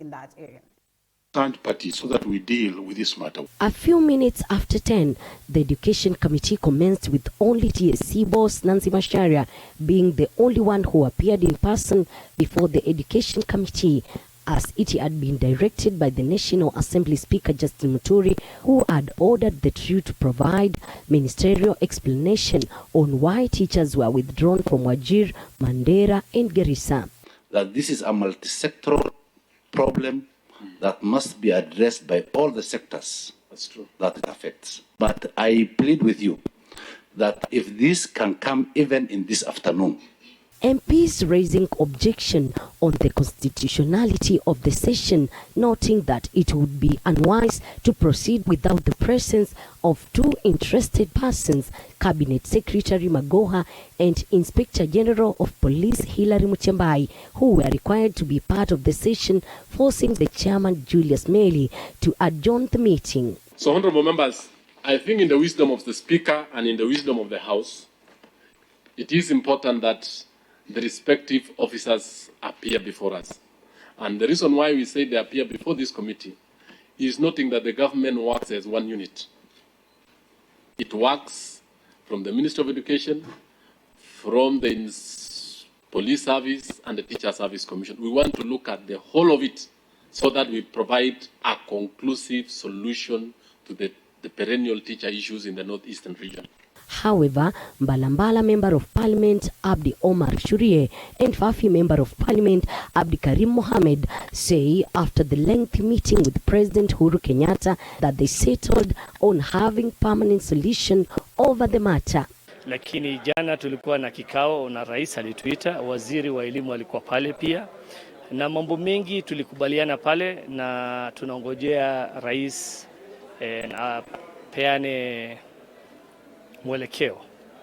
in that area. Party so that we deal with this matter. A few minutes after 10, the Education Committee commenced with only TSC boss Nancy Macharia being the only one who appeared in person before the Education Committee, as it had been directed by the National Assembly Speaker Justin Muturi, who had ordered the TRU to provide ministerial explanation on why teachers were withdrawn from Wajir, Mandera and Garissa. That this is a multi-sectoral problem that must be addressed by all the sectors. That's true. That it affects. But I plead with you that if this can come even in this afternoon. MPs raising objection on the constitutionality of the session, noting that it would be unwise to proceed without the presence of two interested persons, Cabinet Secretary Magoha and Inspector General of Police Hilary Muchembai, who were required to be part of the session, forcing the chairman Julius Meli to adjourn the meeting. So, honorable members, I think in the wisdom of the Speaker and in the wisdom of the House, it is important that the respective officers appear before us. And the reason why we say they appear before this committee is noting that the government works as one unit. It works from the Ministry of Education, from the Police Service and the Teacher Service Commission. We want to look at the whole of it so that we provide a conclusive solution to the perennial teacher issues in the northeastern region. However, Mbalambala Member of Parliament Abdi Omar Shurie and Fafi Member of Parliament Abdi Karim Mohamed say after the lengthy meeting with President Uhuru Kenyatta that they settled on having permanent solution over the matter. Lakini jana tulikuwa na kikao na rais alituita, waziri wa elimu alikuwa pale pia, na mambo mengi tulikubaliana pale, na tunaongojea rais peane mwelekeo,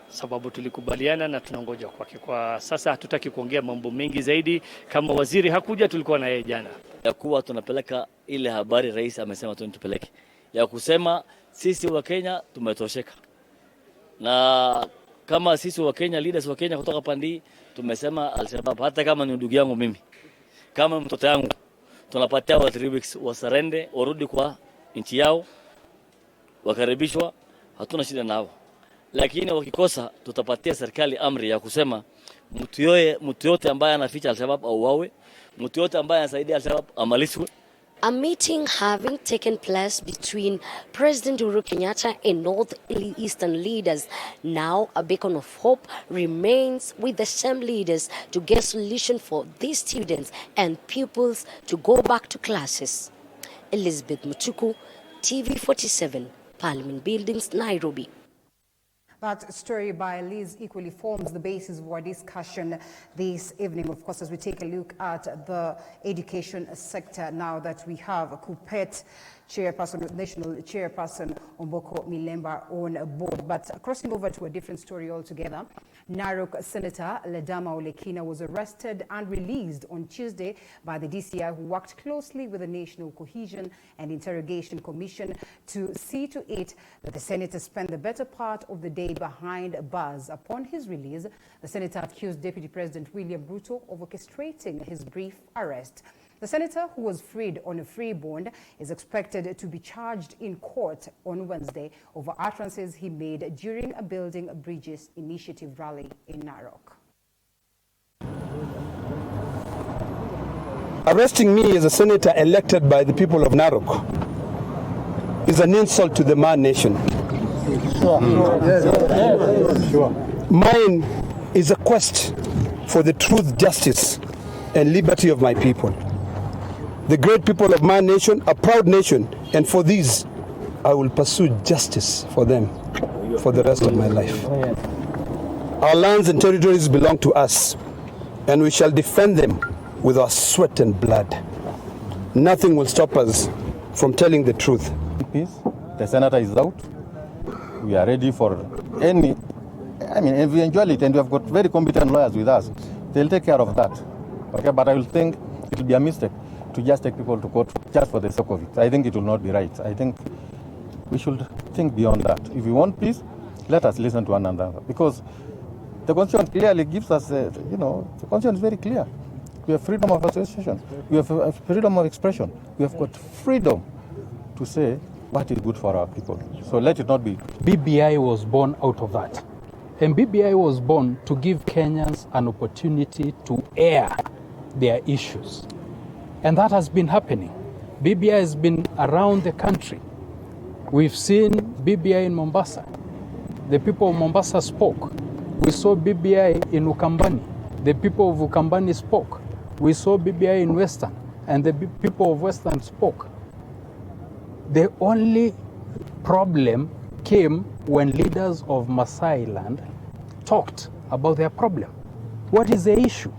sababu tulikubaliana na tunangoja kwake. Kwa sasa hatutaki kuongea mambo mengi zaidi. Kama waziri hakuja, tulikuwa na yeye jana, ya kuwa tunapeleka ile habari rais amesema tupeleke, ya kusema sisi wa Kenya tumetosheka. Na kama sisi wa Kenya, leaders wa Kenya kutoka pandi, tumesema Al-Shabaab, hata kama ni ndugu yangu mimi, kama mtoto yangu, tunapatia wa 3 weeks wasarende, warudi kwa nchi yao, wakaribishwa, hatuna shida nao. Lakini wakikosa, tutapatia serikali amri ya kusema mtu yote ambaye anaficha Al-Shabaab auawe, mtu yote ambaye anasaidia Al-Shabaab amalizwe. A meeting having taken place between President Uhuru Kenyatta and northeastern leaders, now a beacon of hope remains with the same leaders to get solution for these students and pupils to go back to classes. Elizabeth Mutuku, TV47, Parliament Buildings, Nairobi. That story by Liz equally forms the basis of our discussion this evening, of course, as we take a look at the education sector now that we have a Kuppet chairperson, national chairperson Omboko Milemba on board. But crossing over to a different story altogether, Narok Senator Ledama Olekina was arrested and released on Tuesday by the DCI, who worked closely with the National Cohesion and Interrogation Commission to see to it that the senator spent the better part of the day behind bars. Upon his release, the senator accused Deputy President William Ruto of orchestrating his brief arrest. The senator, who was freed on a free bond, is expected to be charged in court on Wednesday over utterances he made during a Building Bridges Initiative rally in Narok. Arresting me as a senator elected by the people of Narok is an insult to the Man Nation. Mine is a quest for the truth, justice, and liberty of my people. The great people of my nation, a proud nation, and for these, I will pursue justice for them for the rest of my life. Our lands and territories belong to us, and we shall defend them with our sweat and blood. Nothing will stop us from telling the truth. The senator is out. We are ready for any, eventuality, and we have got very competent lawyers with us. They'll take care of that. Okay, but I will think it will be a mistake to just take people to court just for the sake of it. I think it will not be right. I think we should think beyond that. If we want peace, let us listen to one another. Because the Constitution clearly gives us, the Constitution is very clear. We have freedom of association. We have freedom of expression. We have got freedom to say what is good for our people. So let it not be. BBI was born out of that. And BBI was born to give Kenyans an opportunity to air their issues. And that has been happening. BBI has been around the country. We've seen BBI in Mombasa. The people of Mombasa spoke. We saw BBI in Ukambani. The people of Ukambani spoke. We saw BBI in Western, and the people of Western spoke. The only problem came when leaders of Maasai land talked about their problem. What is the issue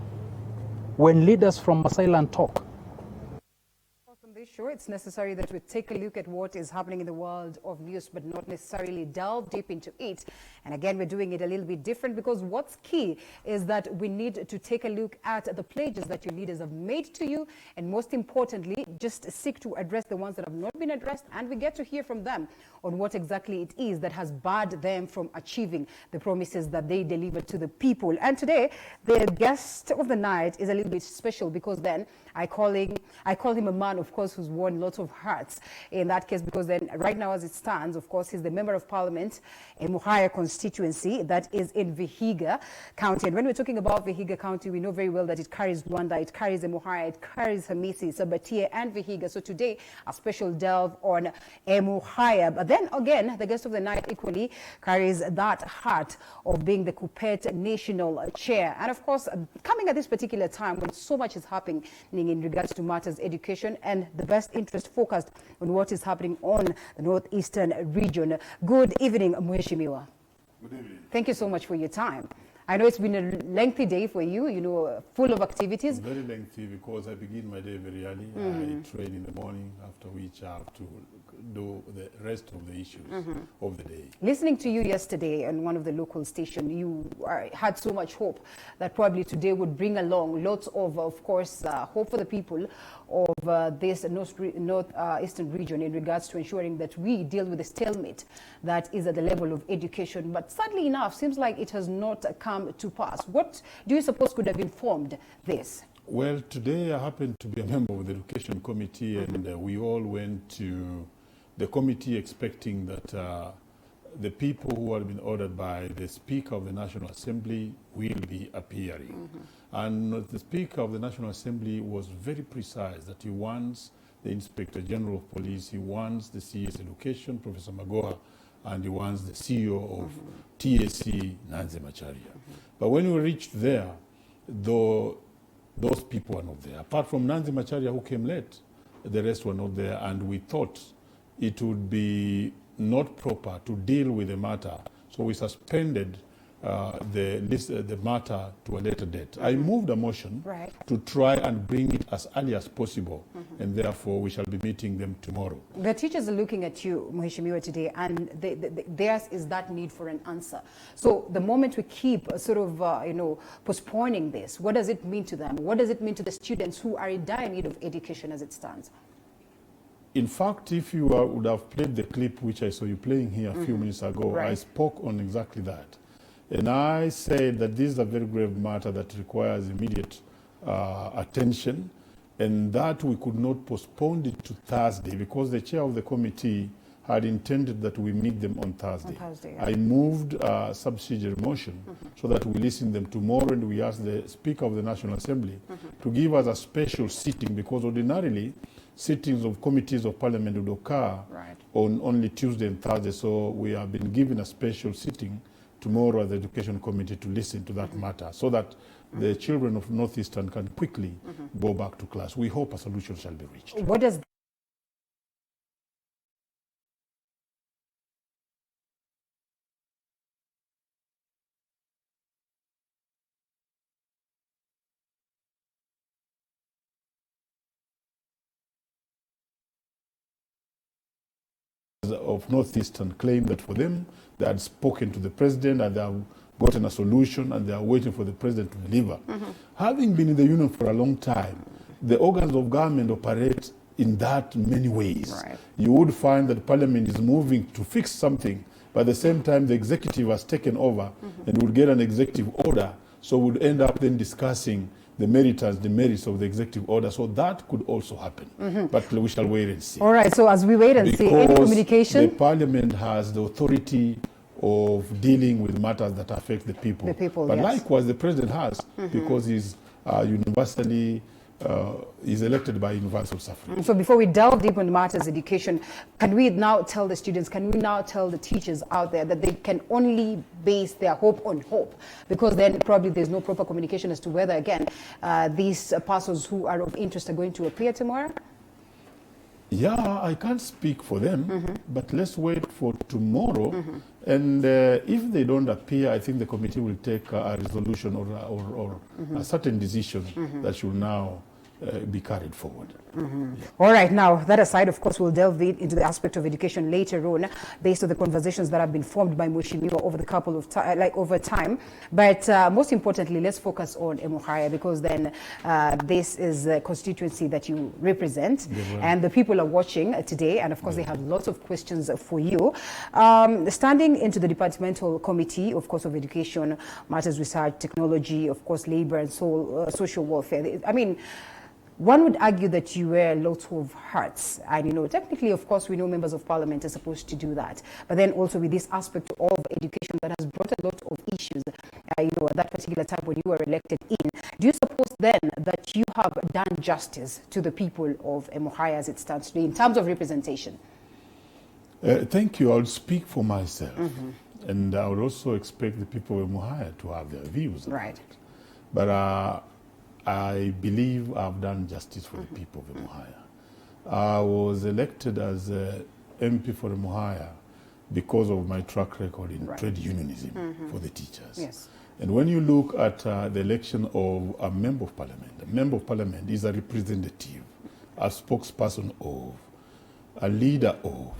when leaders from Maasai land talk? Sure, it's necessary that we take a look at what is happening in the world of news, but not necessarily delve deep into it. And again, we're doing it a little bit different because what's key is that we need to take a look at the pledges that your leaders have made to you, and most importantly, just seek to address the ones that have not been addressed, and we get to hear from them on what exactly it is that has barred them from achieving the promises that they delivered to the people. And today, the guest of the night is a little bit special because then I call him a man, of course, who's won lots of hearts in that case, because then right now as it stands, of course, he's the member of parliament, Emuhaya constituency, that is in Vihiga County. And when we're talking about Vihiga County, we know very well that it carries Rwanda, it carries Emuhaya, it carries Hamisi, Sabatia, and Vihiga. So today, a special delve on Emuhaya. But then again, the guest of the night equally carries that heart of being the Kuppet national chair. And of course, coming at this particular time when so much is happening in regards to matters education and the best interest focused on what is happening on the northeastern region. Good evening, Mheshimiwa. Good evening. Thank you so much for your time. I know it's been a lengthy day for you, full of activities. Very lengthy because I begin my day very early. I train in the morning, after which I have to do the rest of the issues of the day. Listening to you yesterday on one of the local stations, you had so much hope that probably today would bring along lots of course, hope for the people of this northeastern region in regards to ensuring that we deal with the stalemate that is at the level of education. But sadly enough, seems like it has not come to pass. What do you suppose could have informed this? Well, today I happen to be a member of the Education Committee, and we all went to the committee expecting that the people who had been ordered by the Speaker of the National Assembly will be appearing. And the Speaker of the National Assembly was very precise that he wants the Inspector General of Police, he wants the CS Education, Professor Magoha, and he wants the CEO of TSC, Nancy Macharia. But when we reached there, those people were not there. Apart from Nancy Macharia, who came late, the rest were not there, and we thought it would be not proper to deal with the matter, so we suspended the matter to a later date. I moved a motion to try and bring it as early as possible, and therefore we shall be meeting them tomorrow. The teachers are looking at you, Mheshimiwa, today, and theirs is that need for an answer. So the moment we keep postponing this, what does it mean to them? What does it mean to the students who are in dire need of education as it stands? In fact, if you would have played the clip which I saw you playing here a few minutes ago, I spoke on exactly that. And I said that this is a very grave matter that requires immediate attention, and that we could not postpone it to Thursday because the chair of the committee had intended that we meet them on Thursday. I moved a subsidiary motion so that we listen them tomorrow, and we asked the Speaker of the National Assembly to give us a special sitting, because ordinarily sittings of committees of parliament would occur on only Tuesday and Thursday. So we have been given a special sitting tomorrow at the Education Committee to listen to that matter, so that the children of Northeastern can quickly go back to class. We hope a solution shall be reached. What does of Northeastern claim that for them, they had spoken to the president and they have gotten a solution and they are waiting for the president to deliver. Having been in the union for a long time, the organs of government operate in that many ways. You would find that parliament is moving to fix something, but at the same time the executive has taken over and would get an executive order, so would end up then discussing the merits of the executive order. So that could also happen. But we shall wait and see. All right, so as we wait and see, any communication? The parliament has the authority of dealing with matters that affect the people. The people, but yes. likewise, the president has, because he's universally is elected by universal suffrage. So before we delve deep into matters education, can we now tell the students, can we now tell the teachers out there that they can only base their hope on hope? Because then probably there's no proper communication as to whether, again, these persons who are of interest are going to appear tomorrow? Yeah, I can't speak for them, but let's wait for tomorrow. And if they don't appear, I think the committee will take a resolution or a certain decision that should now be carried forward. All right, now that aside, of course, we'll delve into the aspect of education later on, based on the conversations that have been formed by Mheshimiwa over the couple of over time. But most importantly, let's focus on Emuhaya, because then this is the constituency that you represent, and the people are watching today, and of course they have lots of questions for you. Standing into the departmental committee, of course, of education, matters, research, technology, of course, labor and social welfare. I mean, one would argue that you wear lots of hats. And, you know, technically, of course, we know members of parliament are supposed to do that. But then also with this aspect of education that has brought a lot of issues, you know, at that particular time when you were elected in, do you suppose then that you have done justice to the people of Emuhaya as it stands today in terms of representation? Thank you. I'll speak for myself. And I would also expect the people of Emuhaya to have their views. Right. But I believe I've done justice for the people of Emuhaya. I was elected as MP for Emuhaya because of my track record in trade unionism for the teachers. Yes. And when you look at the election of a member of parliament is a representative, a spokesperson of, a leader of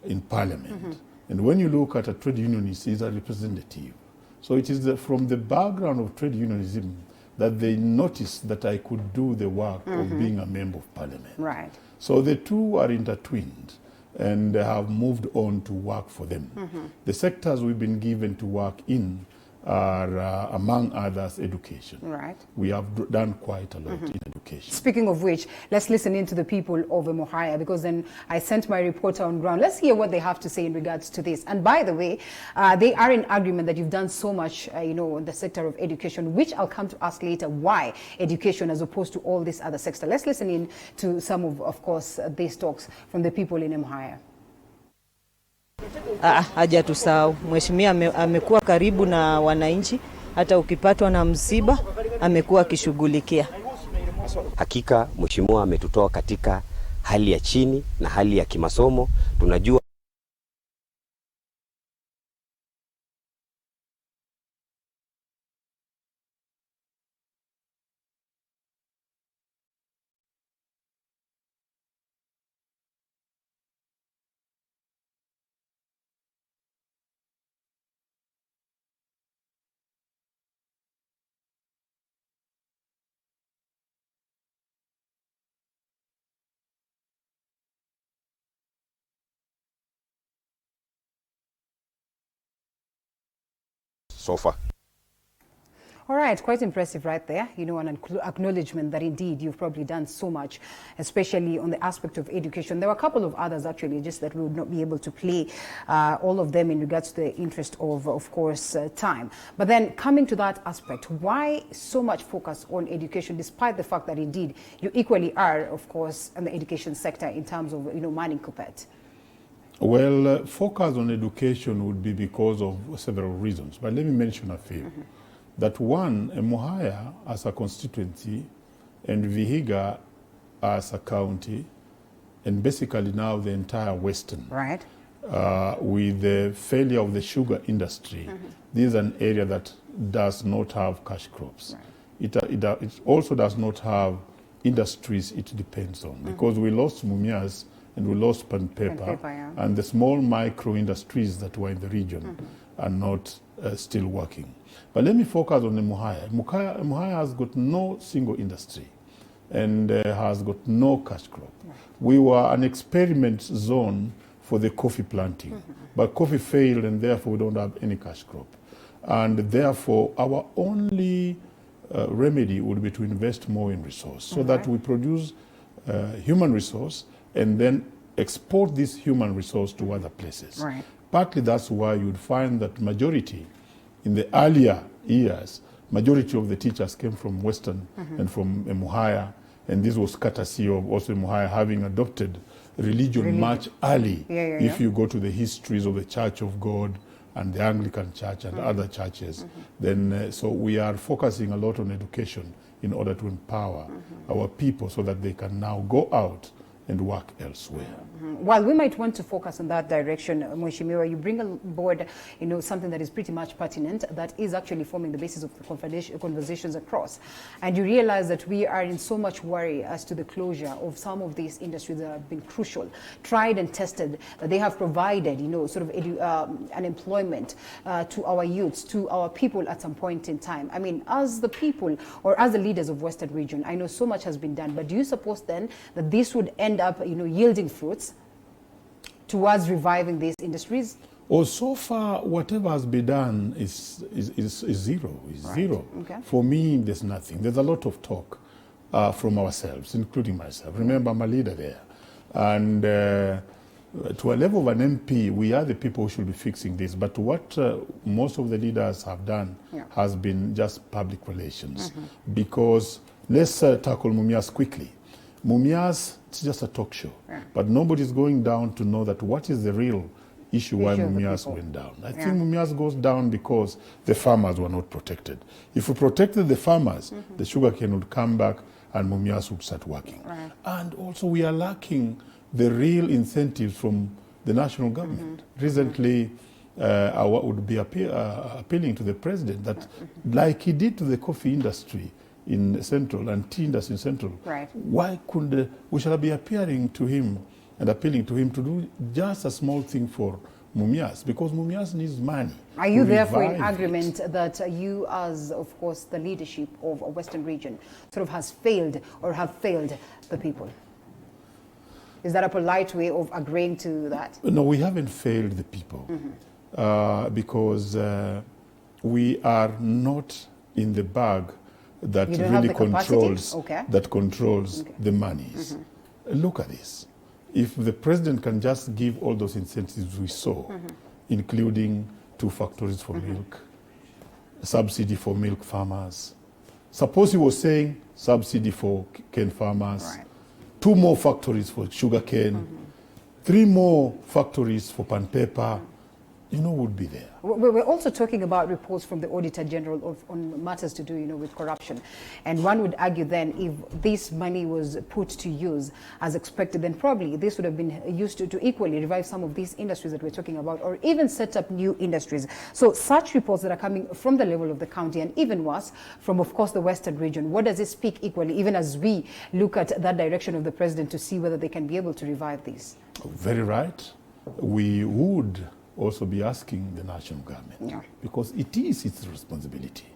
in parliament. And when you look at a trade unionist, he's a representative. So it is from the background of trade unionism that they noticed that I could do the work of being a member of parliament. Right. So the two are intertwined and have moved on to work for them. The sectors we've been given to work in are, among others, education. Right. We have done quite a lot in education. Speaking of which, let's listen in to the people of Emuhaya, because then I sent my reporter on ground. Let's hear what they have to say in regards to this. And by the way, they are in agreement that you've done so much, you know, in the sector of education, which I'll come to ask later why education as opposed to all this other sector. Let's listen in to some of course, these talks from the people in Emuhaya. Hajatusahau. Mheshimiwa amekuwa karibu na wananchi, hata ukipatwa na msiba amekuwa akishughulikia. Hakika mheshimiwa ametutoa katika hali ya chini na hali ya kimasomo. Tunajua so far. All right, quite impressive right there. You know, an acknowledgement that indeed you've probably done so much, especially on the aspect of education. There were a couple of others actually, just that we would not be able to play all of them in regards to the interest of course, time. But then coming to that aspect, why so much focus on education, despite the fact that indeed you equally are, of course, in the education sector in terms of, you know, manning Kuppet? Well, focus on education would be because of several reasons, but let me mention a few. That one, Emuhaya as a constituency and Vihiga as a county, and basically now the entire Western. Right. With the failure of the sugar industry, this is an area that does not have cash crops. Right. It also does not have industries it depends on, because we lost Mumias and we lost pen paper, and the small micro industries that were in the region are not still working. But let me focus on Emuhaya. Emuhaya has got no single industry and has got no cash crop. We were an experiment zone for the coffee planting, but coffee failed and therefore we don't have any cash crop. And therefore our only remedy would be to invest more in resource so that we produce human resource and then export this human resource to other places. Right. Partly that's why you'd find that majority, in the earlier years, majority of the teachers came from Western and from Emuhaya, and this was courtesy of also Emuhaya having adopted religion much early. If you go to the histories of the Church of God and the Anglican Church and other churches, then so we are focusing a lot on education in order to empower our people so that they can now go out and work elsewhere. While we might want to focus on that direction, Mheshimiwa, you bring on board, something that is pretty much pertinent, that is actually forming the basis of the conversations across. And you realize that we are in so much worry as to the closure of some of these industries that have been crucial, tried and tested, that they have provided, sort of an employment to our youths, to our people at some point in time. I mean, as the people or as the leaders of Western region, I know so much has been done, but do you suppose then that this would end up, yielding fruits towards reviving these industries? Well, so far, whatever has been done is zero. Zero. Okay. For me, there's nothing. There's a lot of talk from ourselves, including myself. Remember, I'm a leader there. And to a level of an MP, we are the people who should be fixing this. But what most of the leaders have done has been just public relations. Because let's tackle Mumias quickly. Mumias, it's just a talk show. But nobody's going down to know that what is the real issue why Mumias went down. I think Mumias goes down because the farmers were not protected. If we protected the farmers, the sugarcane would come back and Mumias would start working. And also we are lacking the real incentives from the national government. Recently, I would be appealing to the president that, like he did to the coffee industry in Central and tea industry in Central, why couldn't we shall be appealing to him and appealing to him to do just a small thing for Mumias, because Mumias needs money. Are you therefore in agreement that you, as of course the leadership of a Western region, sort of has failed or have failed the people? Is that a polite way of agreeing to that? No, we haven't failed the people because we are not in the bag that really controls the monies. Look at this. If the president can just give all those incentives we saw, including 2 factories for milk, subsidy for milk farmers. Suppose he was saying subsidy for cane farmers, 2 more factories for sugar cane, 3 more factories for pan paper, would be there. We're also talking about reports from the Auditor General on matters to do, with corruption. And one would argue then if this money was put to use as expected, then probably this would have been used to equally revive some of these industries that we're talking about, or even set up new industries. So such reports that are coming from the level of the county, and even worse, from, of course, the Western region, what does it speak equally, even as we look at that direction of the president to see whether they can be able to revive these? Very right. We would also be asking the national government, because it is its responsibility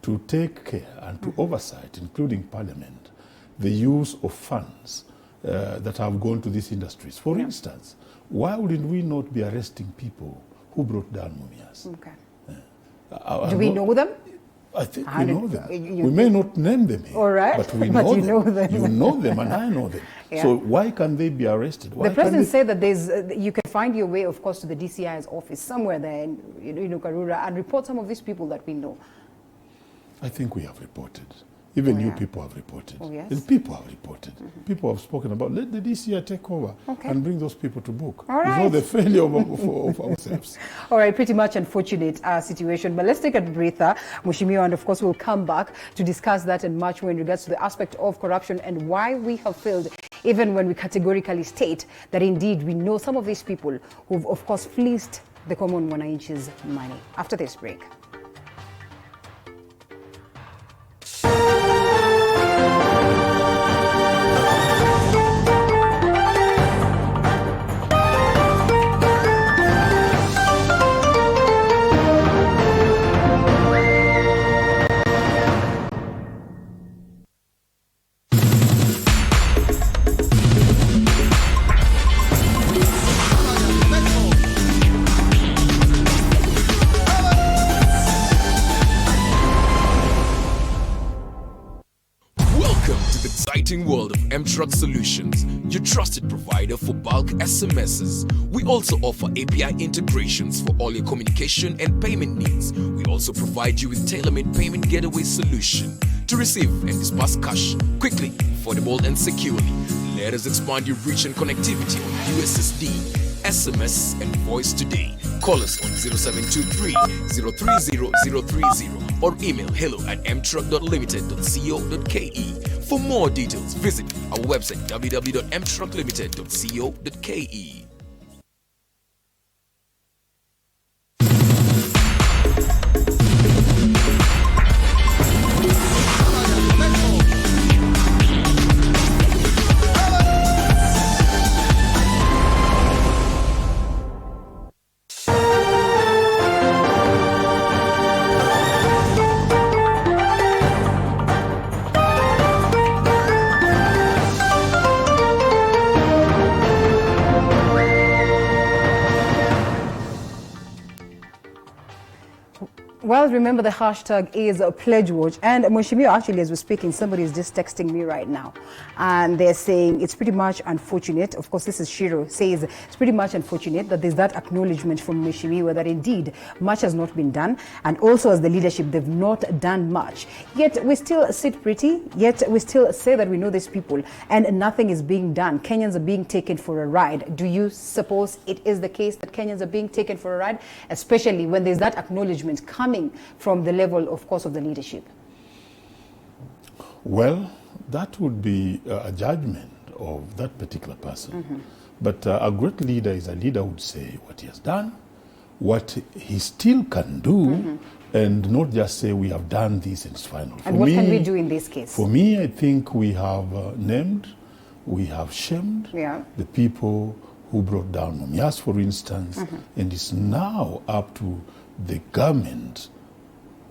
to take care and to oversight, including Parliament, the use of funds that have gone to these industries. For instance, why wouldn't we not be arresting people who brought down Mumias? Do we know them? I think we know them. We may not name them here, but we know them. You know them and I know them. So why can't they be arrested? Why the president said that you can find your way, of course, to the DCI's office somewhere there in Karura and report some of these people that we know. I think we have reported. Even you people have reported. And people have reported. People have spoken about, let the DCI take over and bring those people to book. Before the failure of ourselves. All right, pretty much unfortunate situation. But let's take a breather, Mheshimiwa, and of course we'll come back to discuss that and much more in regards to the aspect of corruption and why we have failed, even when we categorically state that indeed we know some of these people who've of course fleeced the common Mwananchi's money. After this break. M-Truck Solutions, your trusted provider for bulk SMSs. We also offer API integrations for all your communication and payment needs. We also provide you with tailor-made payment gateway solution to receive and disperse cash quickly, affordable and securely. Let us expand your reach and connectivity on USSD, SMS and voice today. Call us on 0723 030 030 or email hello@mtruck.limited.co.ke. For more details, visit our website www.mtrucklimited.co.ke. Well, remember the hashtag is Pledge Watch. And Mheshimiwa, actually, as we're speaking, somebody is just texting me right now. And they're saying it's pretty much unfortunate. Of course, this is Shiro, says it's pretty much unfortunate that there's that acknowledgement from Mheshimiwa that indeed much has not been done. And also as the leadership, they've not done much. Yet we still sit pretty, yet we still say that we know these people and nothing is being done. Kenyans are being taken for a ride. Do you suppose it is the case that Kenyans are being taken for a ride? Especially when there's that acknowledgement coming from the level, of course, of the leadership? Well, that would be a judgment of that particular person. But a great leader is a leader who would say what he has done, what he still can do, and not just say we have done this and it's final. And what can we do in this case? For me, I think we have named, we have shamed the people who brought down Mumias, for instance, and it's now up to the government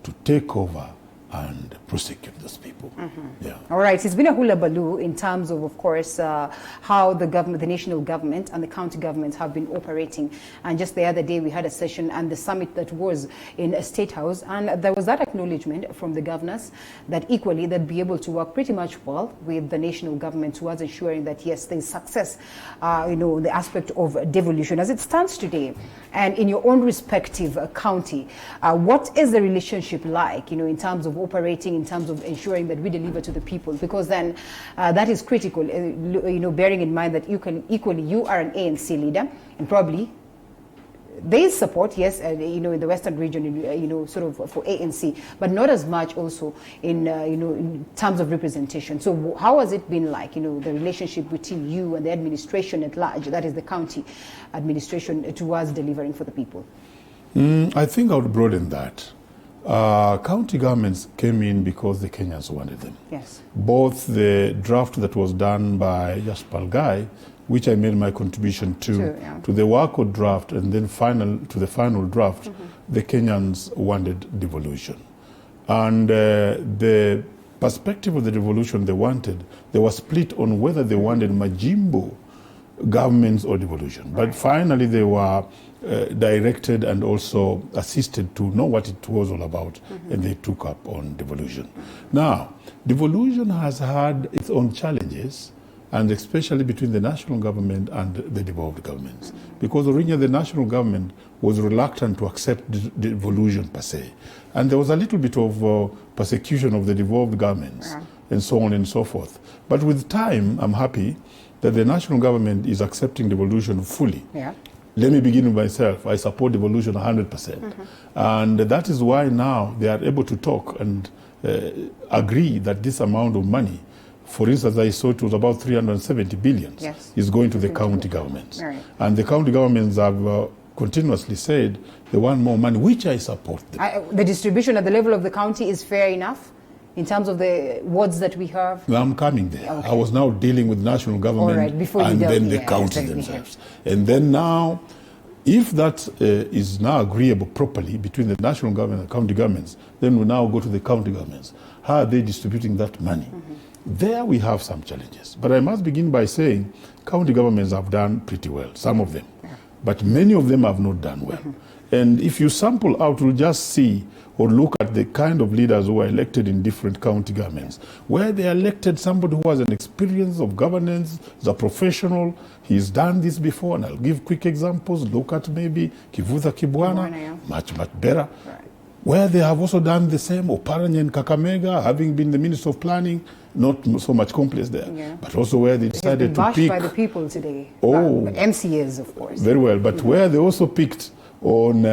to take over and prosecute those people. All right, it's been a hula baloo in terms of course, how the government, the national government and the county governments have been operating. And just the other day we had a session and the summit that was in a State House, and there was that acknowledgement from the governors that equally they'd be able to work pretty much well with the national government towards ensuring that yes, there's success, the aspect of devolution as it stands today. And in your own respective county, what is the relationship like, in terms of operating, in terms of ensuring that we deliver to the people? Because then that is critical, bearing in mind that you are an ANC leader, and probably there is support, yes, in the Western region, sort of for ANC, but not as much also in terms of representation. So how has it been like, the relationship between you and the administration at large, that is the county administration, towards delivering for the people? I think I would broaden that. County governments came in because the Kenyans wanted them. Yes. Both the draft that was done by Jaspal Gai, which I made my contribution to the WACO draft, and then to the final draft, the Kenyans wanted devolution. And the perspective of the devolution they wanted, they were split on whether they wanted Majimbo governments or devolution. But finally they were directed and also assisted to know what it was all about, and they took up on devolution. Now, devolution has had its own challenges, and especially between the national government and the devolved governments. Because originally the national government was reluctant to accept devolution per se. And there was a little bit of persecution of the devolved governments, and so on and so forth. But with time, I'm happy that the national government is accepting devolution fully. Let me begin with myself. I support devolution 100%. And that is why now they are able to talk and agree that this amount of money, for instance, I saw it was about 370 billion, is going to the county governments. And the county governments have continuously said they want more money, which I support them. The distribution at the level of the county is fair enough in terms of the wards that we have? I'm coming there. I was now dealing with national government and then the counties themselves. And then now, if that is now agreeable properly between the national government and county governments, then we now go to the county governments. How are they distributing that money? There we have some challenges. But I must begin by saying county governments have done pretty well, some of them. But many of them have not done well. And if you sample out, you'll just see or look at the kind of leaders who are elected in different county governments, where they elected somebody who has an experience of governance, is a professional, he's done this before, and I'll give quick examples. Look at maybe Kivutha Kibwana, much better. Right. Where they have also done the same, Oparanya and Kakamega, having been the Minister of Planning, not so much complex there, but also where they decided to pick... by the people today. Oh. MCAs, of course. Very well, but where they also picked on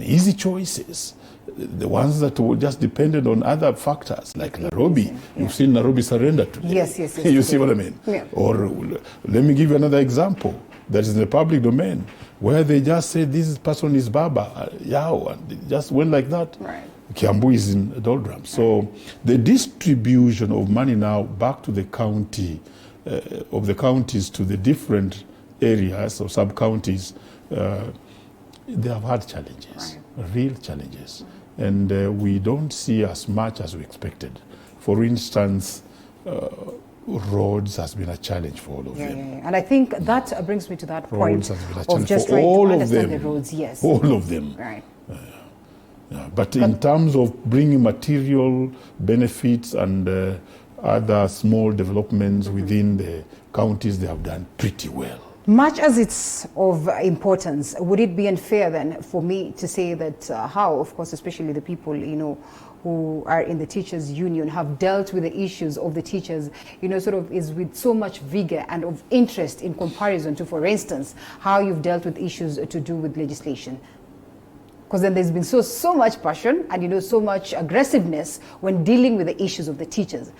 easy choices, the ones that were just depended on other factors, like Nairobi. You've seen Nairobi surrender today. Yes. You see what I mean? Yeah. Or let me give you another example that is in the public domain, where they just say this person is Baba, Yao, and they just went like that. Right. Kiambu is in doldrums. So the distribution of money now back to the county, of the counties to the different areas or sub-counties, they have had challenges, real challenges. And we don't see as much as we expected. For instance, roads has been a challenge for all of them. And I think that brings me to that point of just for trying all to of understand them, the roads. Yes, all of them. Right. But in terms of bringing material benefits and other small developments within the counties, they have done pretty well. Much as it's of importance, would it be unfair then for me to say that how, of course, especially the people, who are in the teachers union have dealt with the issues of the teachers, sort of is with so much vigor and of interest in comparison to, for instance, how you've dealt with issues to do with legislation? Because then there's been so much passion and, so much aggressiveness when dealing with the issues of the teachers.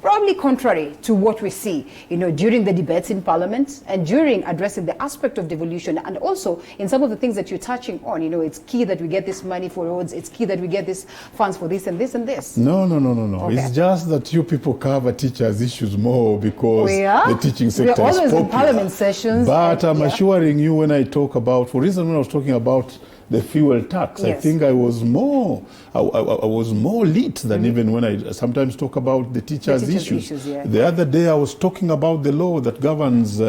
Probably contrary to what we see, during the debates in Parliament and during addressing the aspect of devolution, and also in some of the things that you're touching on. It's key that we get this money for roads. It's key that we get this funds for this and this and this. No. Okay. It's just that you people cover teachers' issues more because the teaching sector is popular. We're always in Parliament sessions. But I'm assuring you, when I talk about, for instance, when I was talking about the fuel tax, I think I was more lit than even when I sometimes talk about the teachers' issues. The other day I was talking about the law that governs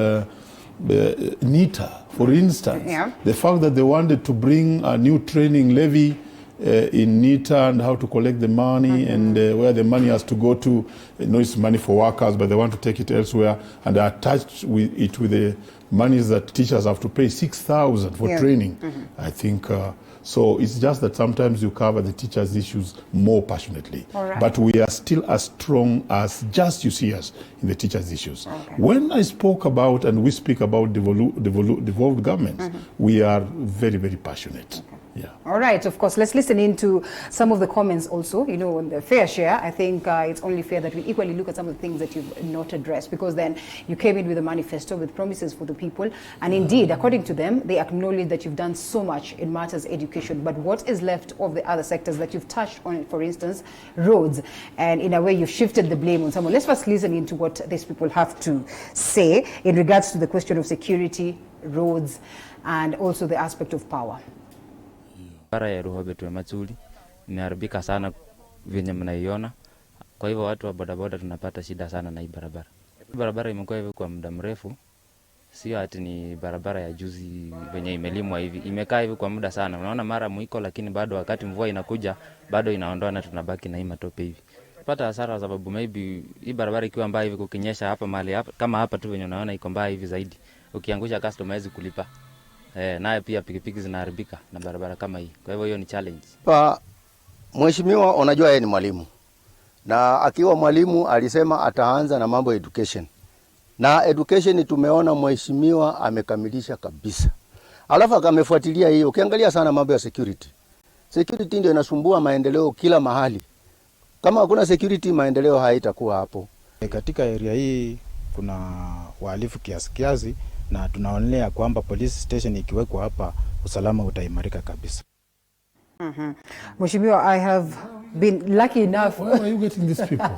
NITA, for instance. The fact that they wanted to bring a new training levy in NITA and how to collect the money and where the money has to go to. It's money for workers, but they want to take it elsewhere, and they attached with the monies that teachers have to pay 6,000 for training. I think so. It's just that sometimes you cover the teachers' issues more passionately, but we are still as strong as just you see us in the teachers' issues. When I spoke about and we speak about devolved governments, we are very, very passionate. All right, of course, let's listen into some of the comments also, on the fair share. I think it's only fair that we equally look at some of the things that you've not addressed, because then you came in with a manifesto with promises for the people. And indeed, according to them, they acknowledge that you've done so much in matters education. But what is left of the other sectors that you've touched on, for instance, roads? And in a way, you've shifted the blame on someone. Let's first listen into what these people have to say in regards to the question of security, roads, and also the aspect of power. Barabara ya Ruhobe Matsuli imeharibika sana venye mnaiona. Kwa hivyo watu wa bodaboda tunapata shida sana na hii barabara. Barabara imekuwa hivi kwa muda mrefu. Sio ati ni barabara ya juzi venye imelimwa hivi. Imekaa hivi kwa muda sana. Unaona mara mwiko, lakini bado wakati mvua inakuja bado inaondoa na tunabaki na hii matope hivi. Pata hasara sababu maybe hii barabara ikiwa mbaya hivi kukinyesha hapa mahali hapa kama hapa tu venye unaona iko mbaya hivi zaidi. Ukiangusha customer hawezi kulipa. Naye pia pikipiki zinaharibika na barabara kama hii. Kwa hivyo hiyo ni challenge. Mheshimiwa, unajua yeye ni mwalimu. Na akiwa mwalimu alisema ataanza na mambo education. Na education tumeona mheshimiwa amekamilisha kabisa. Alafu akamefuatilia hiyo. Ukiangalia sana mambo ya security. Security ndio inasumbua maendeleo kila mahali. Kama hakuna security, maendeleo haitakuwa hapo. Katika area hii kuna wahalifu kiasi na tunaonelea kwamba police station ikiwekwa hapa usalama utaimarika kabisa. Mheshimiwa, I have been lucky enough. Where are you getting these people?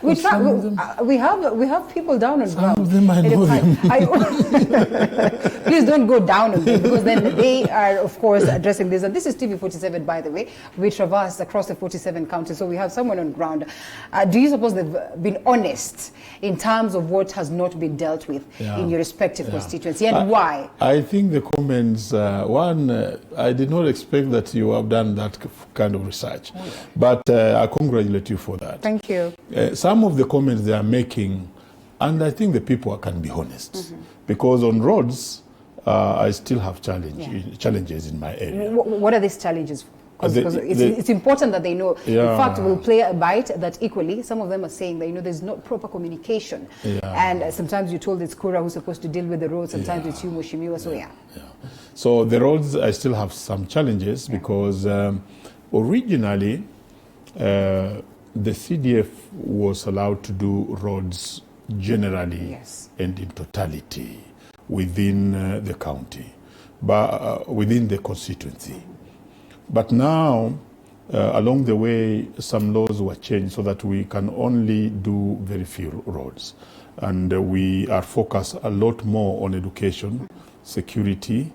we have people down on ground. Some of them I know them. Please don't go down on them, because then they are, of course, addressing this. And this is TV47, by the way. We traverse across the 47 counties, so we have someone on ground. Do you suppose they've been honest in terms of what has not been dealt with in your respective constituency, and why? I think the comments, I did not expect that you have done that kind of research, but I congratulate you for that. Thank you. Some of the comments they are making, and I think the people can be honest, because on roads, I still have challenges in my area. What are these challenges? Because it's important that they know. In fact, we'll play a bite that equally, some of them are saying that, there's not proper communication. And sometimes you're told it's Kura who's supposed to deal with the roads, sometimes it's you, Mheshimiwa, so So the roads, I still have some challenges because originally, the CDF was allowed to do roads generally and in totality within the county, but within the constituency. But now, along the way, some laws were changed so that we can only do very few roads. And we are focused a lot more on education, security,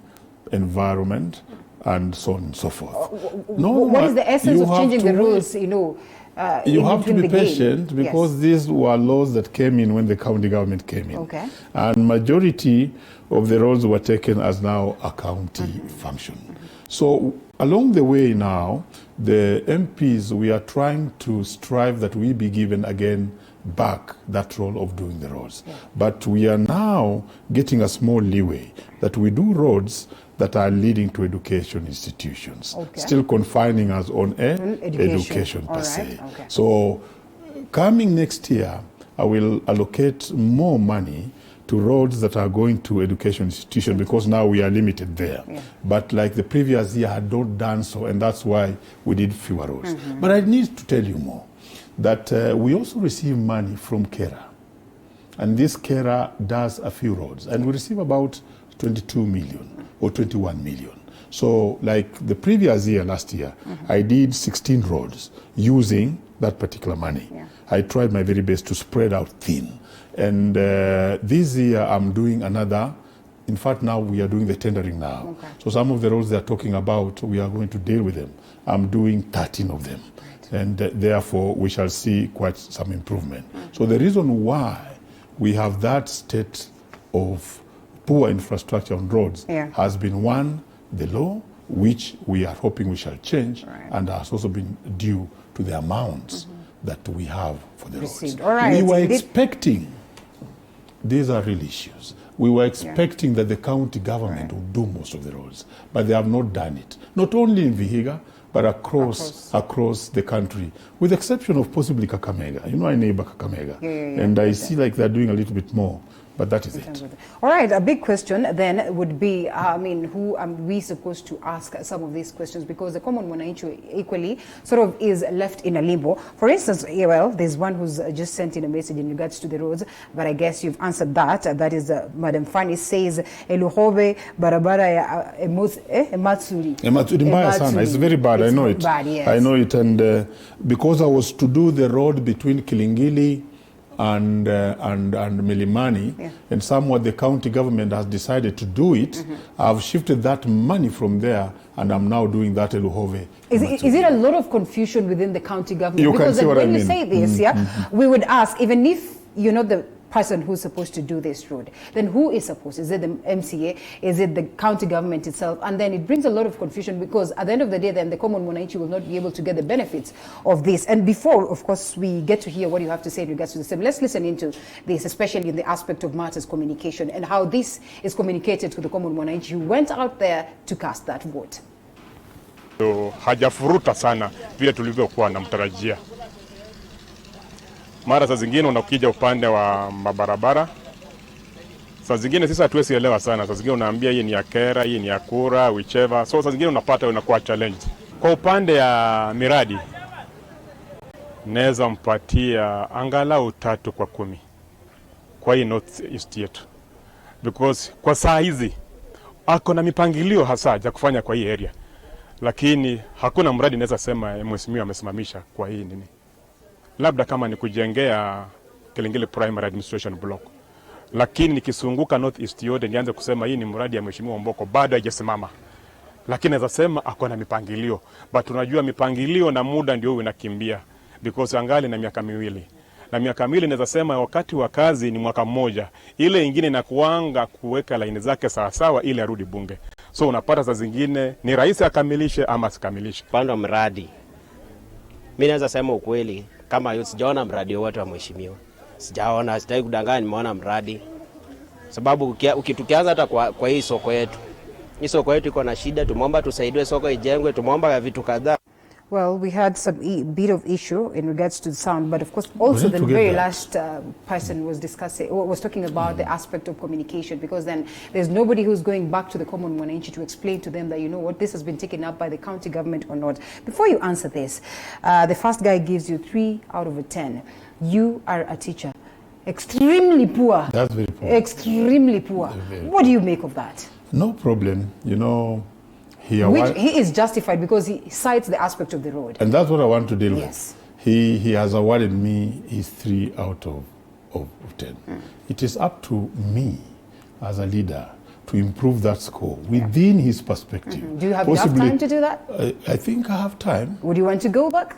environment, and so on and so forth. What is the essence of changing the rules, you have to be patient because these were laws that came in when the county government came in. And majority of the roads were taken as now a county function. So along the way now, the MPs, we are trying to strive that we be given again back that role of doing the roads. But we are now getting a small leeway that we do roads that are leading to education institutions, still confining us on education per se. So coming next year, I will allocate more money to roads that are going to education institutions because now we are limited there. But like the previous year, I had not done so, and that's why we did fewer roads. But I need to tell you more, that we also receive money from KERA. And this KERA does a few roads, and we receive about 22 million or 21 million. So like the previous year, last year, I did 16 roads using that particular money. I tried my very best to spread out thin. And this year I'm doing another. In fact, now we are doing the tendering now. So some of the roads they're talking about, we are going to deal with them. I'm doing 13 of them. And therefore, we shall see quite some improvement. So the reason why we have that state of poor infrastructure on roads has been, one, the law, which we are hoping we shall change, and has also been due to the amounts that we have for the roads. We were expecting, these are real issues. We were expecting that the county government would do most of the roads, but they have not done it. Not only in Vihiga, but across the country, with the exception of possibly Kakamega. I neighbor Kakamega, and I see like they're doing a little bit more. But that is it. All right, a big question then would be, who are we supposed to ask some of these questions? Because the common mwananchi equally sort of is left in a limbo. For instance, well, there's one who's just sent in a message in regards to the roads, but I guess you've answered that. That is Madam Fanny says, Eluhove barabara ya Ematsuri. Ematsuri mbaya sana. It's very bad. I know it. Bad, yes. I know it. And because I was to do the road between Kilingili and Milimani, and somewhat the county government has decided to do it. I've shifted that money from there, and I'm now doing that Eluhove. Is it a lot of confusion within the county government? You because can see what I when mean. You say this, we would ask, even if you're not the person who's supposed to do this road, then who is supposed? Is it the MCA? Is it the county government itself? And then it brings a lot of confusion because at the end of the day, then the common mwananchi will not be able to get the benefits of this. And before, of course, we get to hear what you have to say in regards to the same, let's listen into this, especially in the aspect of matters communication and how this is communicated to the common mwananchi who went out there to cast that vote. Hajafuruta sana vile tulivyokuwa namtarajia. Mara saa zingine unakija upande wa mabarabara, saa zingine sisi hatuwezi elewa sana. Saa zingine unaambia hii ni ya KERA, hii ni ya Kura, whichever. So saa zingine unapata unakuwa challenge. Kwa upande ya miradi, naweza mpatia angalau 3 kwa 10 kwa hii North East yetu. Because kwa saa hizi ako na mipangilio hasa ya kufanya kwa hii area. lakini hakuna mradi naweza sema mheshimiwa amesimamisha kwa hii nini. Labda kama ni kujengea Kilingili Primary Administration Block. Lakini nikisunguka North East yote nianze kusema hii ni mradi ya mheshimiwa Omboko, bado haijasimama. Lakini naweza sema akona mipangilio. But tunajua mipangilio na muda ndio unakimbia, because angali na miaka miwili. Na miaka miwili naweza sema wakati wa kazi ni mwaka mmoja. Ile ingine inakuanga kuweka laini zake sawa sawa ili arudi bunge. So unapata saa zingine ni rais akamilishe ama asikamilishe. Pando mradi. Mimi naweza sema ukweli, kama hiyo sijaona mradi wote wa mheshimiwa. Sijaona, sitaki kudanganya, nimeona mradi. Sababu ukitukianza hata kwa hii soko yetu. Hii soko yetu iko na shida, tumeomba tusaidiwe soko ijengwe, tumeomba vitu kadhaa. Well, we had some bit of issue in regards to the sound, but of course also the very last person was talking about the aspect of communication, because then there's nobody who's going back to the common mwananchi to explain to them that, you know what, this has been taken up by the county government or not. Before you answer this, the first guy gives you 3 out of 10. You are a teacher. Extremely poor. That's very poor. Extremely poor. What do you make of that? No problem. You know, he is justified because he cites the aspect of the road. And that's what I want to deal with. He has awarded me his 3 out of 10. It is up to me as a leader to improve that score within his perspective. Do you have enough time to do that? I think I have time. Would you want to go back?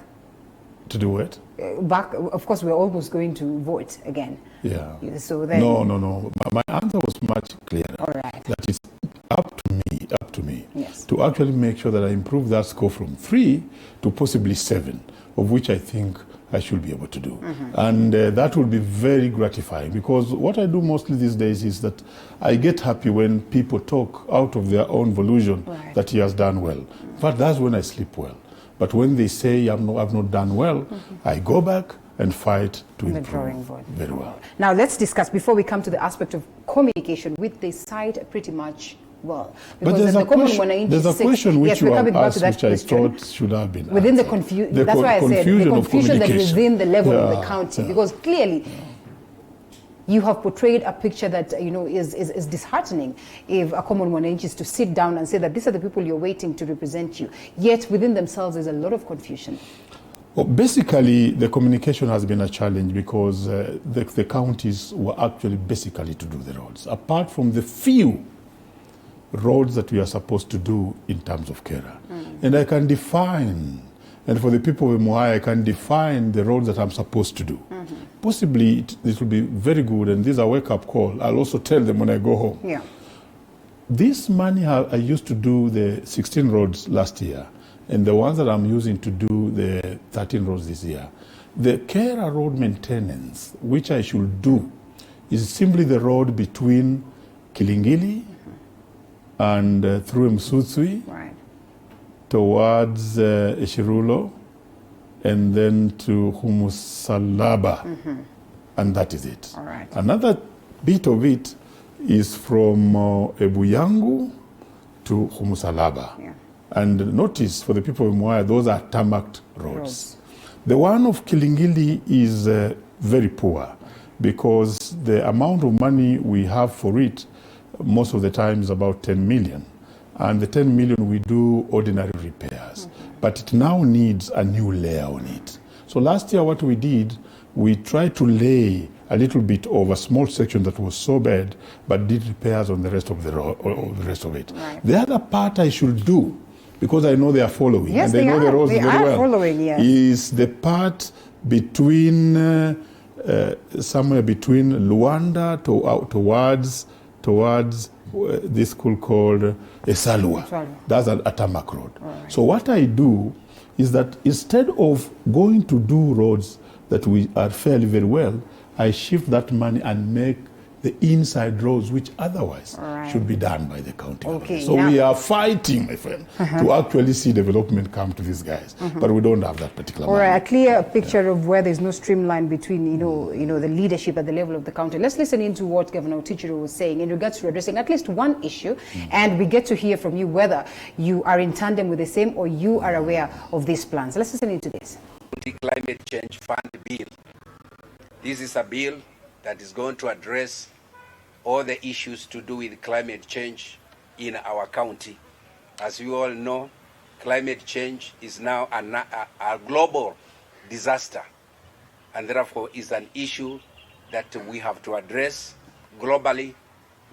To do what? Back, of course, we're almost going to vote again. Yeah. So then. No. My answer was much clearer. All right. That is up to me to actually make sure that I improve that score from 3 to possibly 7, of which I think I should be able to do. And that will be very gratifying, because what I do mostly these days is that I get happy when people talk out of their own volition that he has done well. But that's when I sleep well. But when they say I've not done well, I go back and fight to improve very well. Now let's discuss, before we come to the aspect of communication, with the side pretty much well. But there's a question which you have asked, which I thought should have been within the confusion. That's why I said the confusion that is within the level of the county, because clearly you have portrayed a picture that, you know, is disheartening if a common mwananchi is to sit down and say that these are the people you're waiting to represent you. Yet within themselves there's a lot of confusion. Well, basically, the communication has been a challenge because the counties were actually basically to do the roads. Apart from the few roads that we are supposed to do in terms of Kera. And I can define, and for the people of Emuhaya, I can define the roads that I'm supposed to do. Possibly it will be very good, and this is a wake-up call. I'll also tell them when I go home. Yeah. This money I used to do the 16 roads last year, and the ones that I'm using to do the 13 roads this year. The Kera road maintenance, which I should do, is simply the road between Kilingili and through Msutsui towards Eshirulo, and then to Humusalaba, and that is it. All right. Another bit of it is from Ebuyangu to Humusalaba. Yeah. And notice, for the people of Emuhaya, those are tarmacked roads. The one of Kilingili is very poor, because the amount of money we have for it most of the time is about 10 million. And the 10 million we do ordinary repairs. But it now needs a new layer on it. So last year what we did, we tried to lay a little bit of a small section that was so bad, but did repairs on the rest of the rest of it. The other part I should do, because I know they are following, yes, and they know the roads very well, following, yes. is the part between somewhere between Luanda towards this school called Esalua. That's a tarmac road. So what I do is that instead of going to do roads that we are fairly very well, I shift that money and make the inside roads, which otherwise should be done by the county government. So we are fighting, my friend, to actually see development come to these guys. But we don't have that particular money. A clear picture of where there's no streamline between, the leadership at the level of the county. Let's listen into what Governor Otichiro was saying in regards to addressing at least one issue, and we get to hear from you whether you are in tandem with the same or you are aware of these plans. Let's listen into this. The Climate Change Fund Bill. This is a bill that is going to address all the issues to do with climate change in our county. As you all know, climate change is now a global disaster, and therefore is an issue that we have to address globally.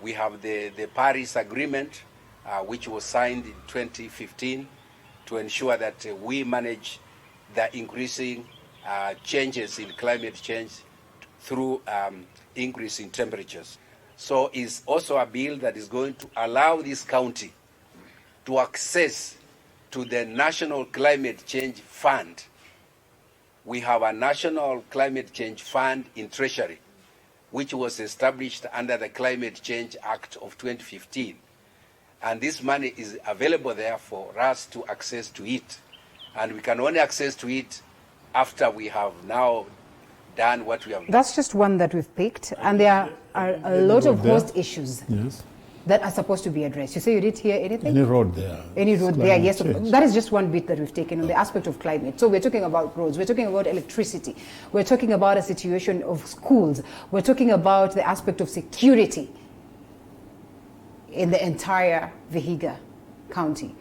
We have the Paris Agreement, which was signed in 2015 to ensure that we manage the increasing changes in climate change through increase in temperatures. So it's also a bill that is going to allow this county to access to the National Climate Change Fund. We have a National Climate Change Fund in Treasury, which was established under the Climate Change Act of 2015. And this money is available there for us to access to it. And we can only access to it after we have now done what we have done. That's just one that we've picked, and there are a lot of host issues that are supposed to be addressed. You say you didn't hear anything? Any road there. Any road there, yes. That is just one bit that we've taken on the aspect of climate. So we're talking about roads, we're talking about electricity, we're talking about a situation of schools, we're talking about the aspect of security in the entire Vihiga County.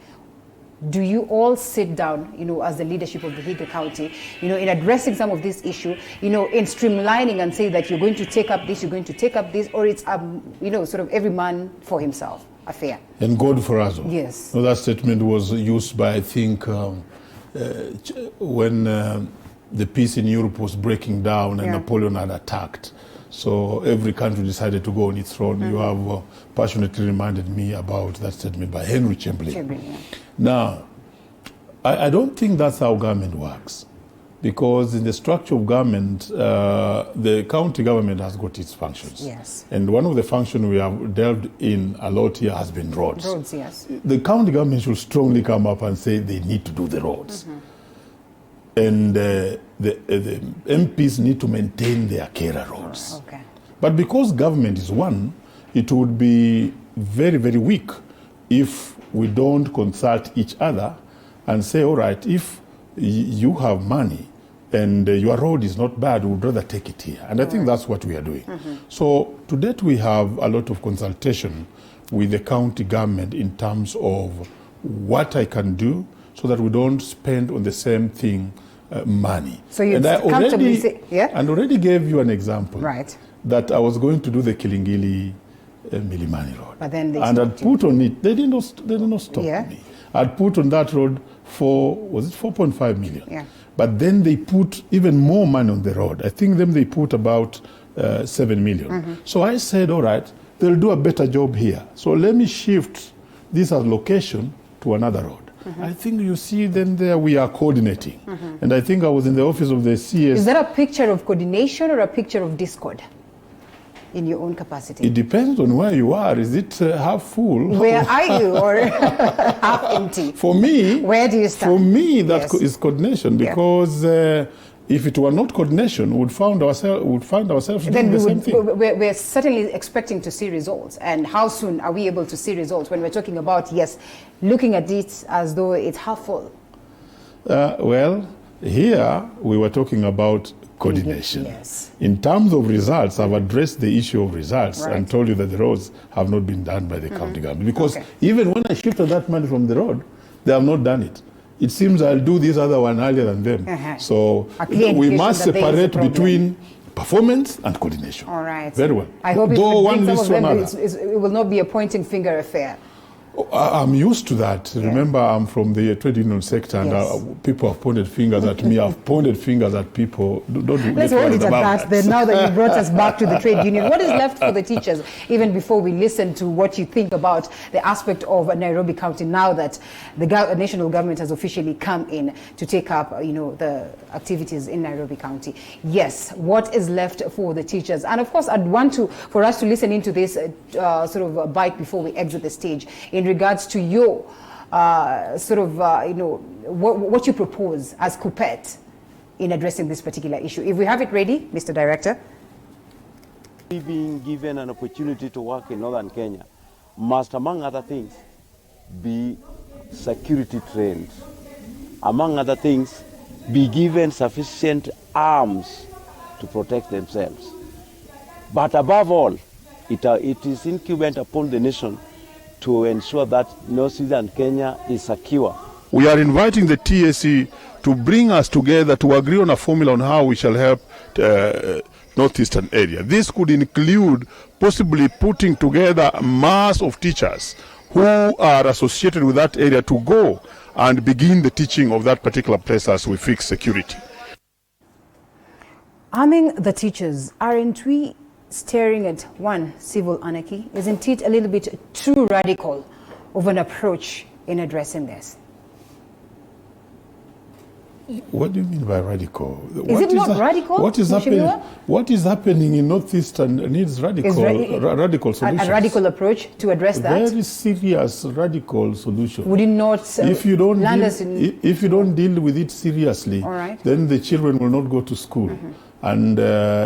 Do you all sit down, as the leadership of Vihiga County, in addressing some of this issue, in streamlining and say that you're going to take up this, you're going to take up this, or it's, sort of every man for himself affair? And God for us. Yes. No, that statement was used by, I think, when the peace in Europe was breaking down and Napoleon had attacked. So every country decided to go on its own. You have passionately reminded me about that statement by Henry Chamberlain. Now, I don't think that's how government works, because in the structure of government, the county government has got its functions. Yes. And one of the functions we have delved in a lot here has been roads. Roads, yes. The county government should strongly come up and say they need to do the roads. And the MPs need to maintain their Kera roads. Okay. But because government is one, it would be very, very weak if we don't consult each other and say, all right, if you have money and your road is not bad, we would rather take it here. And I think that's what we are doing. So to date, we have a lot of consultation with the county government in terms of what I can do so that we don't spend on the same thing money. So you already say, and already gave you an example. Right. That I was going to do the Kilingili Milimani road. But then they and I'd put on it, they did not stop me. I'd put on that road was it 4.5 million? Yeah. But then they put even more money on the road. I think they put about 7 million. So I said, all right, they'll do a better job here. So let me shift this allocation to another road. I think you see then there we are coordinating. And I think I was in the office of the CS. Is that a picture of coordination or a picture of discord in your own capacity? It depends on where you are. Is it half full? Where are you, or half empty? For me, where do you stand? For me, that is coordination, because if it were not coordination, we would find ourselves doing the same thing. We're certainly expecting to see results. And how soon are we able to see results when we're talking about, looking at it as though it's half full? Well, here we were talking about coordination. Yes. In terms of results, I've addressed the issue of results and told you that the roads have not been done by the county government. Because even when I shifted that money from the road, they have not done it. It seems I'll do this other one earlier than them. So we must separate between performance and coordination. All right. Very well. I hope it will not be a pointing finger affair. I'm used to that. Remember, I'm from the trade union sector, and people have pointed fingers at me. I've pointed fingers at people. Let's hold it at that. Then, now that you brought us back to the trade union, what is left for the teachers? Even before we listen to what you think about the aspect of Nairobi County, now that the national government has officially come in to take up, the activities in Nairobi County. Yes, what is left for the teachers? And of course, I'd want for us to listen into this sort of a bite before we exit the stage in regards to your what you propose as Kuppet in addressing this particular issue. If we have it ready, Mr. Director. Being given an opportunity to work in northern Kenya must, among other things, be security trained. Among other things, be given sufficient arms to protect themselves. But above all, it is incumbent upon the nation to ensure that North Eastern Kenya is secure we are inviting the TSC to bring us together to agree on a formula on how we shall help northeastern area. This could include possibly putting together a mass of teachers who are associated with that area to go and begin the teaching of that particular place as we fix security. Arming the teachers, aren't we staring at one civil anarchy? Isn't it a little bit too radical of an approach in addressing this? What do you mean by radical? Is it not radical? What is happening? What is happening in Northeastern needs radical solutions. A radical approach to address that. Very serious radical solution. Would it not if you don't land deal, us in... if you don't deal with it seriously, All right. then the children will not go to school. And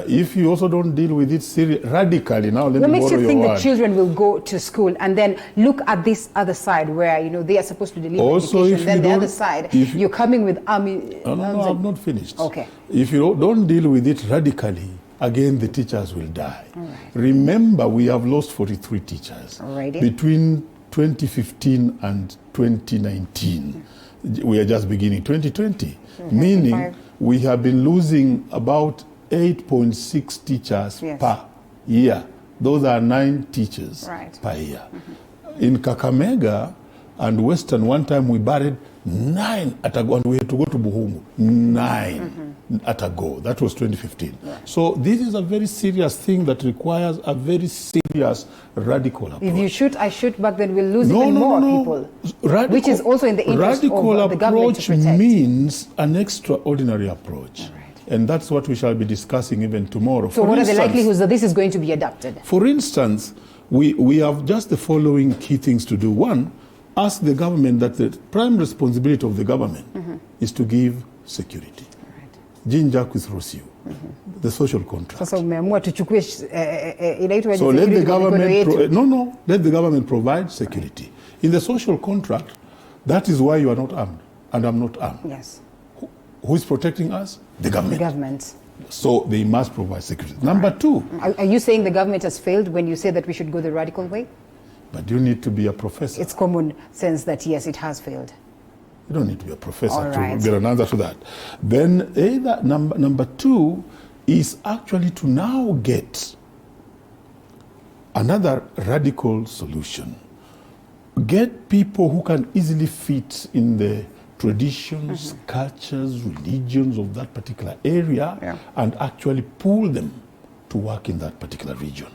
if you also don't deal with it radically, now let me borrow your word. What makes you think the children will go to school and then look at this other side where, you know, they are supposed to deliver also, education, then the other side, you're coming with army... No, I'm not finished. Okay. If you don't deal with it radically, again, the teachers will die. All right. Remember, we have lost 43 teachers. Alrighty. Between 2015 and 2019. We are just beginning 2020, meaning we have been losing about 8.6 teachers per year. Those are 9 teachers per year. In Kakamega and Western, one time we buried 9 at a go, and we had to go to Buhungu. 9 at a go. That was 2015. So this is a very serious thing that requires a very serious radical approach. If you shoot, I shoot back, then we'll lose even more people. Radical, which is also in the interest of the government to protect. Radical approach means an extraordinary approach. And that's what we shall be discussing even tomorrow. So what are the likelihoods that this is going to be adopted? For instance, we have just the following key things to do. One, ask the government that the prime responsibility of the government is to give security. Jinja kuthruhusiwa. The social contract. So let the government let the government provide security. In the social contract, that is why you are not armed and I'm not armed. Yes. Who is protecting us? The government. The government. So they must provide security. Number 2. Are you saying the government has failed when you say that we should go the radical way? But you need to be a professor. It's common sense that yes, it has failed. You don't need to be a professor to get an answer to that. Then either number 2 is actually to now get another radical solution. Get people who can easily fit in the traditions, cultures, religions of that particular area and actually pull them to work in that particular region.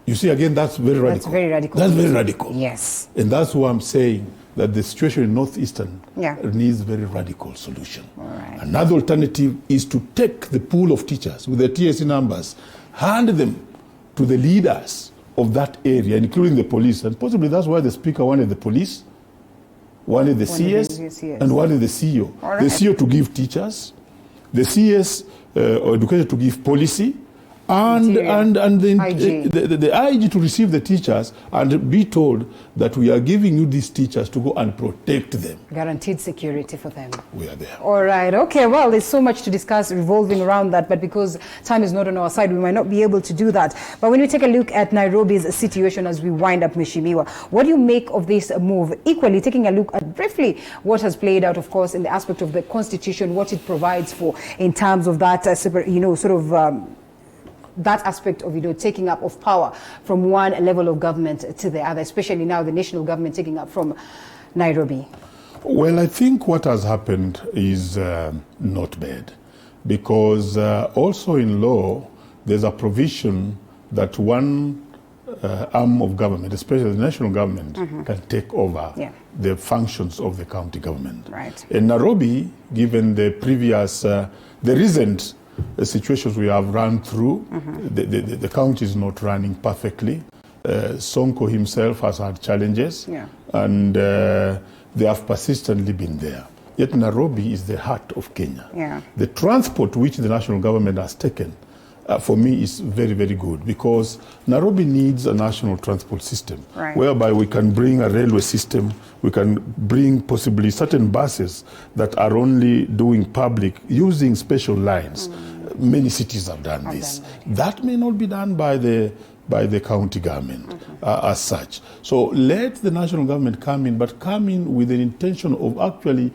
You see, again, that's very radical. That's very radical. That's very radical. Yes. And that's why I'm saying that the situation in Northeastern Yeah. needs very radical solution. Another alternative is to take the pool of teachers with the TSC numbers, hand them to the leaders of that area, including the police. And possibly that's why the Speaker wanted the police, wanted the CS, and wanted the CEO. The CEO to give teachers, the CS or education to give policy, and the IG to receive the teachers and be told that we are giving you these teachers to go and protect them. Guaranteed security for them. We are there. All right. Okay. Well, there's so much to discuss revolving around that, but because time is not on our side, we might not be able to do that. But when we take a look at Nairobi's situation as we wind up, Mheshimiwa, what do you make of this move? Equally, taking a look at briefly what has played out, of course, in the aspect of the Constitution, what it provides for in terms of that, that aspect of, taking up of power from one level of government to the other, especially now the national government taking up from Nairobi? Well, I think what has happened is not bad, because also in law, there's a provision that one arm of government, especially the national government, can take over the functions of the county government. Right. In Nairobi, given the previous, the recent situations we have run through, the county is not running perfectly. Sonko himself has had challenges, and they have persistently been there. Yet Nairobi is the heart of Kenya. The transport which the national government has taken, for me, is very, very good, because Nairobi needs a national transport system, whereby we can bring a railway system, we can bring possibly certain buses that are only doing public, using special lines. Many cities have done this. That may not be done by the by the county government as such. So let the national government come in, but come in with an intention of actually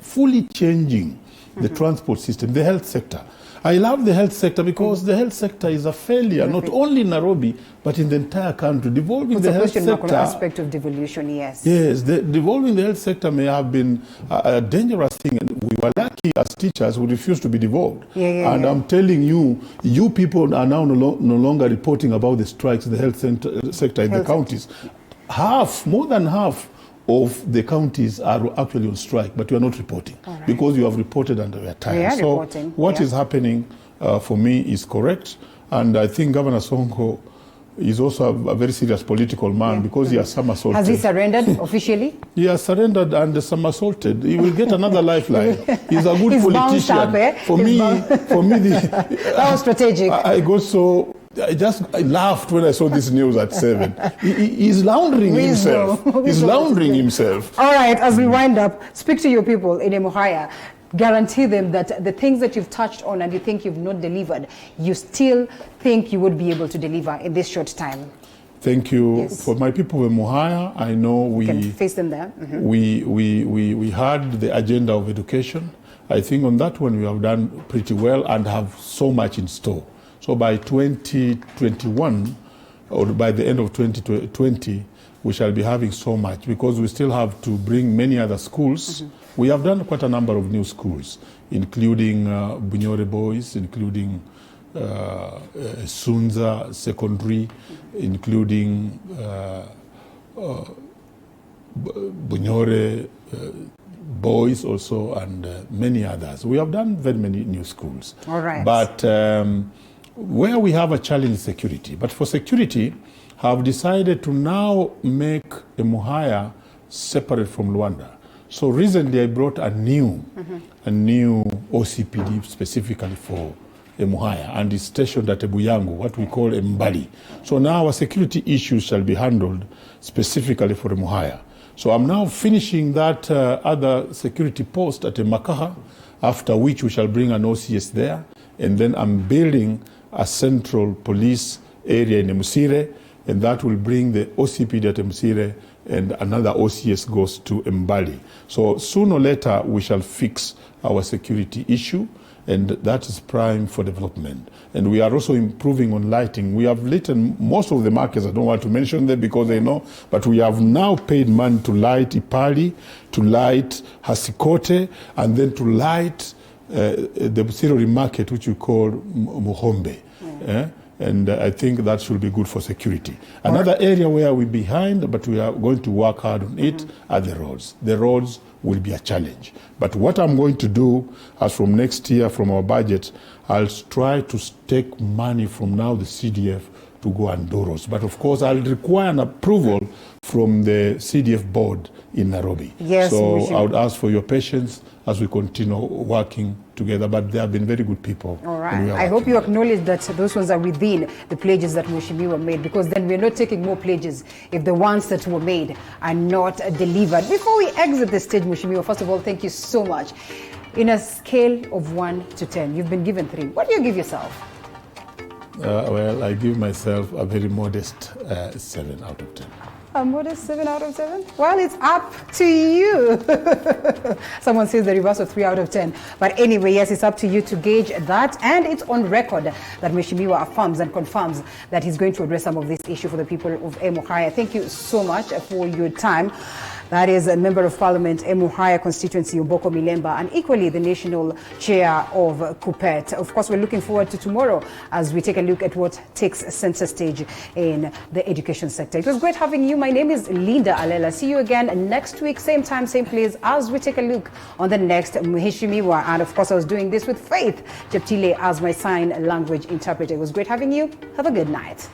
fully changing the transport system, the health sector. I love the health sector because the health sector is a failure, not only in Nairobi, but in the entire country. Devolving the health sector... aspect of devolution, yes. Yes, devolving the health sector may have been a dangerous thing. And we were lucky as teachers who refused to be devolved. And I'm telling you, you people are now no longer reporting about the strikes in the health sector in the counties. More than half of the counties are actually on strike, but you are not reporting because you have reported under your time. So what is happening for me is correct, and I think Governor Sonko is also a very serious political man because he has somersaulted. Has he surrendered officially? He has surrendered and somersaulted. He will get another lifeline. He's a good politician. Up, For me, that was strategic. I laughed when I saw this news at 7. He's laundering himself. He's laundering himself. All right, as we wind up, speak to your people in Emuhaya. Guarantee them that the things that you've touched on and you think you've not delivered, you still think you would be able to deliver in this short time. Thank you. For my people of Emuhaya, I know we can face them there. We had the agenda of education. I think on that one we have done pretty well and have so much in store. So by 2021, or by the end of 2020, we shall be having so much because we still have to bring many other schools. We have done quite a number of new schools, including Bunyore Boys, including Sunza Secondary, including Bunyore Boys also, and many others. We have done very many new schools. All right. But where we have a challenge is security. But for security, have decided to now make Emuhaya separate from Luanda. So recently I brought a new OCPD specifically for Emuhaya, and it's stationed at Ebuyango, what we call Mbali. So now our security issues shall be handled specifically for Emuhaya. So I'm now finishing that other security post at Makaha, after which we shall bring an OCS there, and then I'm building a central police area in Emusire, and that will bring the OCPD at Emusire, and another OCS goes to Mbali. So sooner or later we shall fix our security issue, and that is prime for development. And we are also improving on lighting. We have lit most of the markets. I don't want to mention them because they know, but we have now paid money to light Ipali, to light Hasikote, and then to light the Busirori market, which we call Muhombe. And I think that should be good for security. Another area where we're behind, but we are going to work hard on it, are the roads. The roads will be a challenge. But what I'm going to do, as from next year, from our budget, I'll try to take money from now the CDF to go and do roads. But of course, I'll require an approval from the CDF board in Nairobi. Yes, so I would ask for your patience as we continue working together, but they have been very good people. All right. I hope you acknowledge that those ones are within the pledges that Mheshimiwa made, because then we're not taking more pledges if the ones that were made are not delivered. Before we exit the stage, Mheshimiwa, first of all, thank you so much. In a scale of 1 to 10, you've been given 3. What do you give yourself? Well, I give myself a very modest 7 out of 10. A modest 7 out of 7? Well, it's up to you. Someone says the reverse of 3 out of 10. But anyway, yes, it's up to you to gauge that. And it's on record that Mheshimiwa affirms and confirms that he's going to address some of this issue for the people of Emuhaya. Thank you so much for your time. That is a Member of Parliament, Emuhaya constituency, Omboko Milemba, and equally the National Chair of Kuppet. Of course, we're looking forward to tomorrow as we take a look at what takes center stage in the education sector. It was great having you. My name is Linda Alela. See you again next week, same time, same place, as we take a look on the next Mheshimiwa. And of course, I was doing this with Faith Cheptile as my sign language interpreter. It was great having you. Have a good night.